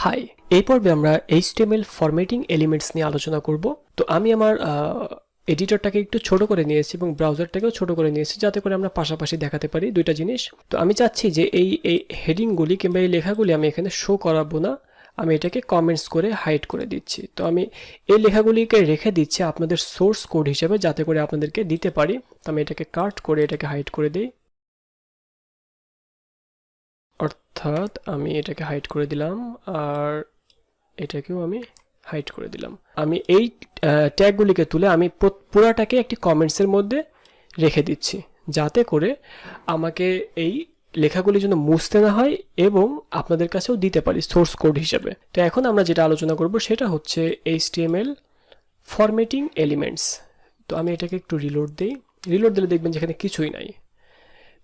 High, এই পর্বে আমরা HTML ফরম্যাটিং এলিমেন্টস নিয়ে আলোচনা করব। তো আমি আমার এডিটরটাকে একটু ছোট করে নিয়েছি এবং ব্রাউজারটাকেও ছোট করে নিয়েছি যাতে করে আমরা পাশাপাশি দেখাতে পারি দুইটা জিনিস। তো আমি চাচ্ছি যে এই হেডিংগুলি কিংবা এই লেখাগুলি আমি এখানে শো করাবো না, আমি এটাকে কমেন্টস করে হাইড করে দিচ্ছি। তো আমি এই লেখাগুলিকে রেখে দিচ্ছি আপনাদের সোর্স কোড হিসেবে যাতে করে আপনাদেরকে দিতে পারি। তো আমি এটাকে কাট করে এটাকে হাইড করে দিই, অর্থাৎ আমি এটাকে হাইড করে দিলাম আর এটাকেও আমি হাইড করে দিলাম। আমি এই ট্যাগগুলিকে তুলে আমি পুরাটাকে একটি কমেন্টসের মধ্যে রেখে দিচ্ছি যাতে করে আমাকে এই লেখাগুলি যেন মুছতে না হয় এবং আপনাদের কাছেও দিতে পারি সোর্স কোড হিসেবে। তো এখন আমরা যেটা আলোচনা করব সেটা হচ্ছে HTML ফরম্যাটিং এলিমেন্টস। তো আমি এটাকে একটু রিলোড দিই, রিলোড দিলে দেখবেন যেখানে কিছুই নাই।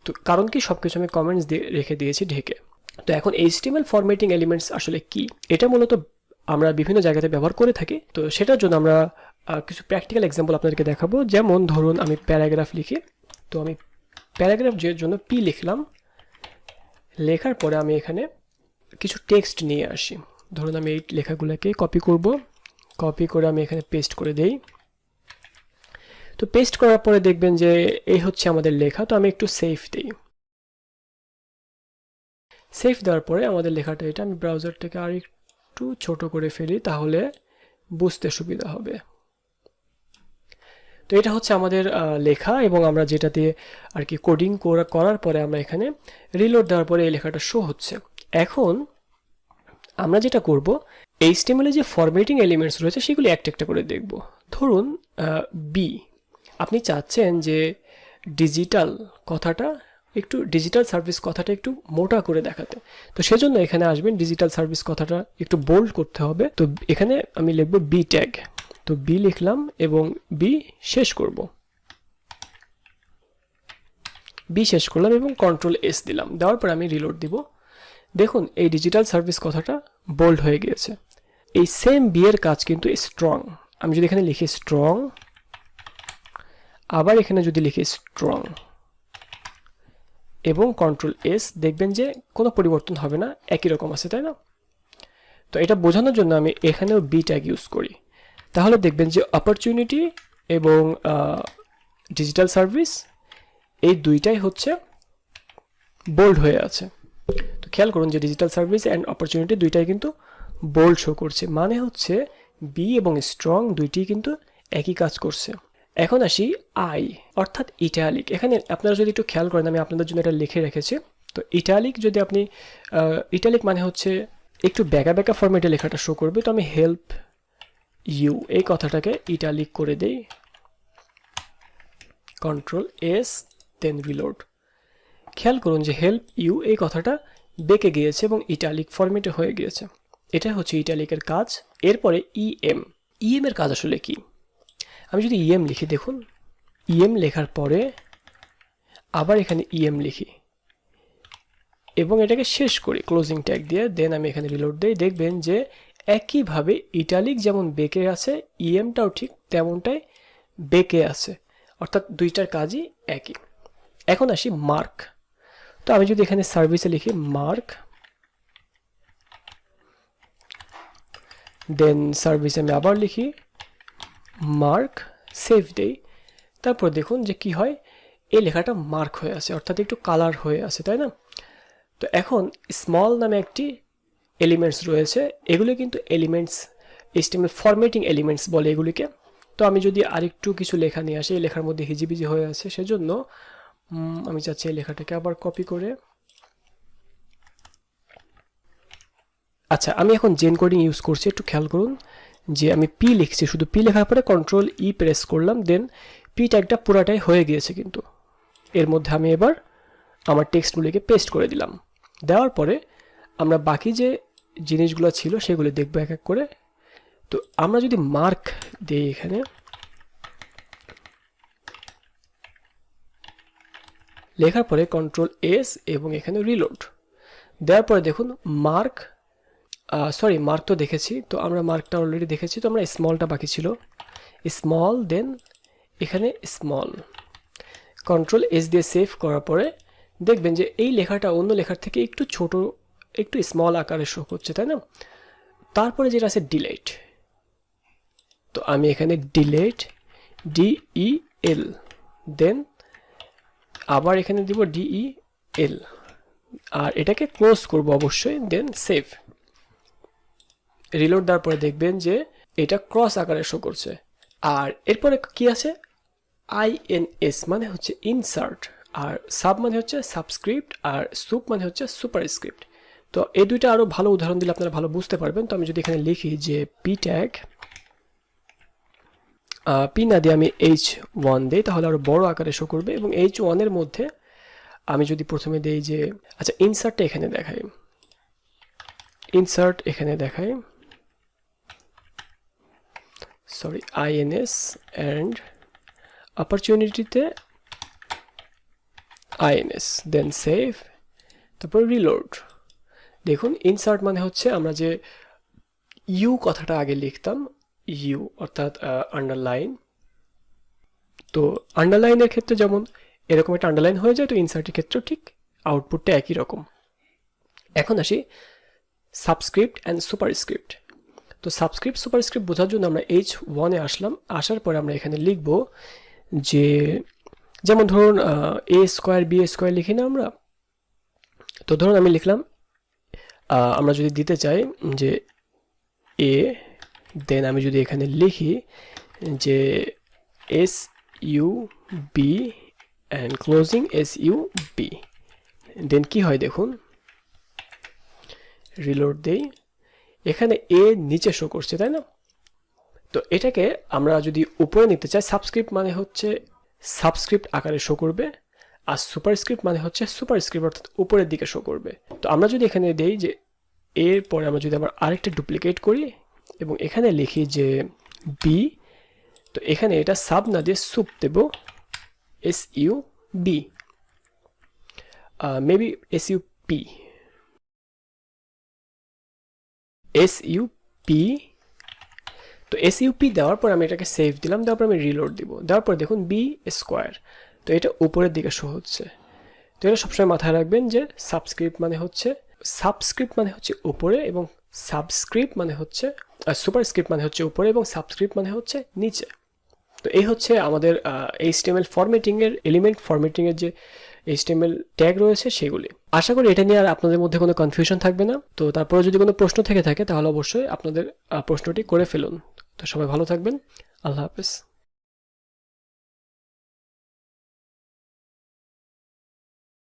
তো কারণ কি সবকিছু আমি কমেন্টস দিয়ে রেখে দিয়েছি ঢেকে। তো এখন HTML ফরম্যাটিং এলিমেন্টস আসলে কি, এটা মূলত আমরা বিভিন্ন জায়গাতে ব্যবহার করে থাকি। তো সেটার জন্য আমরা কিছু প্র্যাকটিক্যাল এক্সাম্পল আপনাদেরকে দেখাবো। যেমন ধরুন আমি প্যারাগ্রাফ লিখি, তো আমি প্যারাগ্রাফ এর জন্য পি লিখলাম, লেখার পরে আমি এখানে কিছু টেক্সট নিয়ে আসি। ধরুন আমি এই লেখাগুলোকে কপি করব, কপি করে আমি এখানে পেস্ট করে দেই। তো পেস্ট করার পরে দেখবেন যে এই হচ্ছে আমাদের লেখা। তো আমি একটু সেভ দিই, সেভ দেওয়ার পরে আমাদের লেখাটা এটা আমি ব্রাউজারটাকে আর একটু ছোট করে ফেলি তাহলে বুঝতে সুবিধা হবে। তো এটা হচ্ছে আমাদের লেখা এবং আমরা যেটা দিয়ে আর কি কোডিং করার পরে আমরা এখানে রিলোড দেওয়ার পরে এই লেখাটা শো হচ্ছে। এখন আমরা যেটা করব, HTML এ যে ফরম্যাটিং এলিমেন্টস রয়েছে সেগুলি একটা একটা করে দেখব। ধরুন বি, আপনি চাচ্ছেন যে ডিজিটাল কথাটা একটু, ডিজিটাল সার্ভিস কথাটা একটু মোটা করে দেখাতে। তো সেজন্য এখানে আসবেন, ডিজিটাল সার্ভিস কথাটা একটু বোল্ড করতে হবে। তো এখানে আমি লিখব বি ট্যাগ। তো বি লিখলাম এবং বি শেষ করব, বি শেষ করলাম এবং কন্ট্রোল এস দিলাম। দেওয়ার পর আমি রিলোড দিব। দেখুন এই ডিজিটাল সার্ভিস কথাটা বোল্ড হয়ে গিয়েছে। এই সেম বি এর কাজ কিন্তু স্ট্রং। আমি যদি এখানে লিখি স্ট্রং, আবার এখানে যদি লিখি স্ট্রং এবং কন্ট্রোল এস, দেখবেন যে কোনো পরিবর্তন হবে না, একই রকম আছে, তাই না? তো এটা বোঝানোর জন্য আমি এখানেও বি ট্যাগ ইউজ করি। তাহলে দেখবেন যে অপরচুনিটি এবং ডিজিটাল সার্ভিস এই দুইটাই হচ্ছে বোল্ড হয়ে আছে। তো খেয়াল করুন যে ডিজিটাল সার্ভিস অ্যান্ড অপরচুনিটি দুইটাই কিন্তু বোল্ড শো করছে, মানে হচ্ছে বি এবং স্ট্রং দুইটি কিন্তু একই কাজ করছে। এখন আসি আই, অর্থাৎ ইটালিক। এখানে আপনারা যদি একটু খেয়াল করেন আমি আপনাদের জন্য এটা লিখে রেখেছি। তো ইটালিক যদি আপনি, ইটালিক মানে হচ্ছে একটু ব্যাকা ব্যাকা ফরম্যাটে লেখাটা শো করবে। তো আমি হেল্প ইউ এই কথাটাকে ইটালিক করে দেই, কন্ট্রোল এস দেন রিলোড। খেয়াল করুন যে হেল্প ইউ এই কথাটা বেঁকে গিয়েছে এবং ইটালিক ফরম্যাটে হয়ে গিয়েছে। এটা হচ্ছে ইটালিকের কাজ। এরপরে ইএম, ইএম এর কাজ আসলে কি? আমি যদি ইএম লিখি, দেখুন ইএম লেখার পরে আবার এখানে ইএম লিখি এবং এটাকে শেষ করি ক্লোজিং ট্যাগ দিয়ে, দেন আমি এখানে রিলোড দিই। দেখবেন যে একইভাবে ইটালিক যেমন বেঁকে আছে, ইএমটাও ঠিক তেমনটাই বেঁকে আছে, অর্থাৎ দুইটার কাজই একই। এখন আসি মার্ক। তো আমি যদি এখানে সার্ভিসে লিখি মার্ক, দেন সার্ভিসে আমি আবার লিখি মার্ক, সেভ দেই। তারপর দেখুন যে কি হয়, এই লেখাটা মার্ক হয়ে আছে, অর্থাৎ একটু কালার হয়ে আছে, তাই না? তো এখন স্মল নামে একটি এলিমেন্টস রয়েছে, এগুলো কিন্তু এলিমেন্টস, HTML ফরম্যাটিং এলিমেন্টস বলে এগুলিকে। তো আমি যদি আরেকটু কিছু লেখা নিয়ে আসি, এই লেখার মধ্যে হিজিবিজি হয়ে আছে, সেজন্য আমি চাচ্ছি এই লেখাটাকে আবার কপি করে, আচ্ছা আমি এখন জেন কোডিং ইউজ করছি। একটু খেয়াল করুন যে আমি পি লিখছি, শুধু পি লেখার পরে কন্ট্রোল ই প্রেস করলাম, দেন পি ট্যাগটা পুরাটাই হয়ে গিয়েছে। কিন্তু এর মধ্যে আমি এবার আমার টেক্সটগুলিকে পেস্ট করে দিলাম। দেওয়ার পরে আমরা বাকি যে জিনিসগুলো ছিল সেগুলো দেখবো এক এক করে। তো আমরা যদি মার্ক দিই এখানে, লেখার পরে কন্ট্রোল এস এবং এখানে রিলোড দেওয়ার পরে দেখুন মার্ক, সরি মার্ক তো দেখেছি, তো আমরা মার্কটা অলরেডি দেখেছি। তো আমরা স্মলটা বাকি ছিল, স্মল, দেন এখানে স্মল, কন্ট্রোল এস দিয়ে সেভ করার পরে দেখবেন যে এই লেখাটা অন্য লেখার থেকে একটু ছোট, একটু স্মল আকারে শো করছে, তাই না? তারপরে যেটা আছে ডিলেট, তো আমি এখানে ডিলেট DEL, দেন আবার এখানে দিব DEL, আর এটাকে ক্লোজ করব অবশ্যই, দেন সেভ। রিলোড দেওয়ার পরে দেখবেন যে এটা ক্রস আকারে শো করছে। আর এরপরে কি আছে, INS মানে হচ্ছে ইনসার্ট, আর সাব মানে হচ্ছে সাবস্ক্রিপ্ট, আর সুপ মানে হচ্ছে সুপারস্ক্রিপ্ট। তো এই দুইটা আরো ভালো উদাহরণ দিলে আপনারা ভালো বুঝতে পারবেন। তো আমি যদি এখানে লিখি যে P ট্যাগ, P না দিয়ে আমি H1 দিই, তাহলে আরো বড় আকারে শো করবে। এবং H1 এর মধ্যে আমি যদি প্রথমে দেই যে, আচ্ছা ইনসার্টটা এখানে দেখাই, ইনসার্ট এখানে দেখাই, সরি INS অ্যান্ড অপরচুনিটিতে INS, দেন সেভ, তারপর রিলোড। দেখুন ইনসার্ট মানে হচ্ছে আমরা যে ইউ কথাটা আগে লিখতাম, ইউ অর্থাৎ আন্ডারলাইন। তো আন্ডারলাইনের ক্ষেত্রে যেমন এরকম একটা আন্ডারলাইন হয়ে যায়, তো ইনসার্টের ক্ষেত্রেও ঠিক আউটপুটটা একই রকম। এখন আসি সাবস্ক্রিপ্ট অ্যান্ড সুপারস্ক্রিপ্ট। তো সাবস্ক্রিপ্ট সুপারস্ক্রিপ্ট বোঝার জন্য আমরা H1-এ আসলাম। আসার পরে আমরা এখানে লিখব যে, যেমন ধরুন A স্কোয়ার B স্কোয়ার লিখি না আমরা, তো ধরুন আমি লিখলাম, আমরা যদি দিতে চাই যে A, দেন আমি যদি এখানে লিখি যে SUB অ্যান্ড ক্লোজিং SUB, দেন কি হয় দেখুন, রিলোড দেই, এখানে A নিচে শো করছে, তাই না? তো এটাকে আমরা যদি উপরে নিতে চাই, সাবস্ক্রিপ্ট মানে হচ্ছে সাবস্ক্রিপ্ট আকারে শো করবে, আর সুপারস্ক্রিপ্ট মানে হচ্ছে সুপারস্ক্রিপ্ট অর্থাৎ উপরের দিকে শো করবে। তো আমরা যদি এখানে দেই যে এর পরে আমরা যদি আবার আরেকটা ডুপ্লিকেট করি এবং এখানে লিখি যে B, তো এখানে এটা সাব না দিয়ে সুপ দেব, SUB, মেবি SUP, তো SUP দেওয়ার পর আমি এটাকে সেভ দিলাম, দেওয়ার পর আমি রিলোড দিব, দেওয়ার পর দেখুন B স্কোয়ার, তো এটা উপরের দিকে শো হচ্ছে। তো এটা সবসময় মাথায় রাখবেন যে সাবস্ক্রিপ্ট মানে হচ্ছে উপরে, এবং সাবস্ক্রিপ্ট মানে হচ্ছে সুপারস্ক্রিপ্ট মানে হচ্ছে উপরে, এবং সাবস্ক্রিপ্ট মানে হচ্ছে নিচে। তো এই হচ্ছে আমাদের HTML ফরম্যাটিংয়ের, এলিমেন্ট ফরম্যাটিংয়ের যে HTML ট্যাগ রয়েছে সেগুলি। আশা করি এটা নিয়ে আর আপনাদের মধ্যে কোনো কনফিউশন থাকবে না। তো তারপরে যদি কোনো প্রশ্ন থেকে থাকে তাহলে অবশ্যই আপনাদের প্রশ্নটি করে ফেলুন। তো সবাই ভালো থাকবেন, আল্লাহ হাফেজ।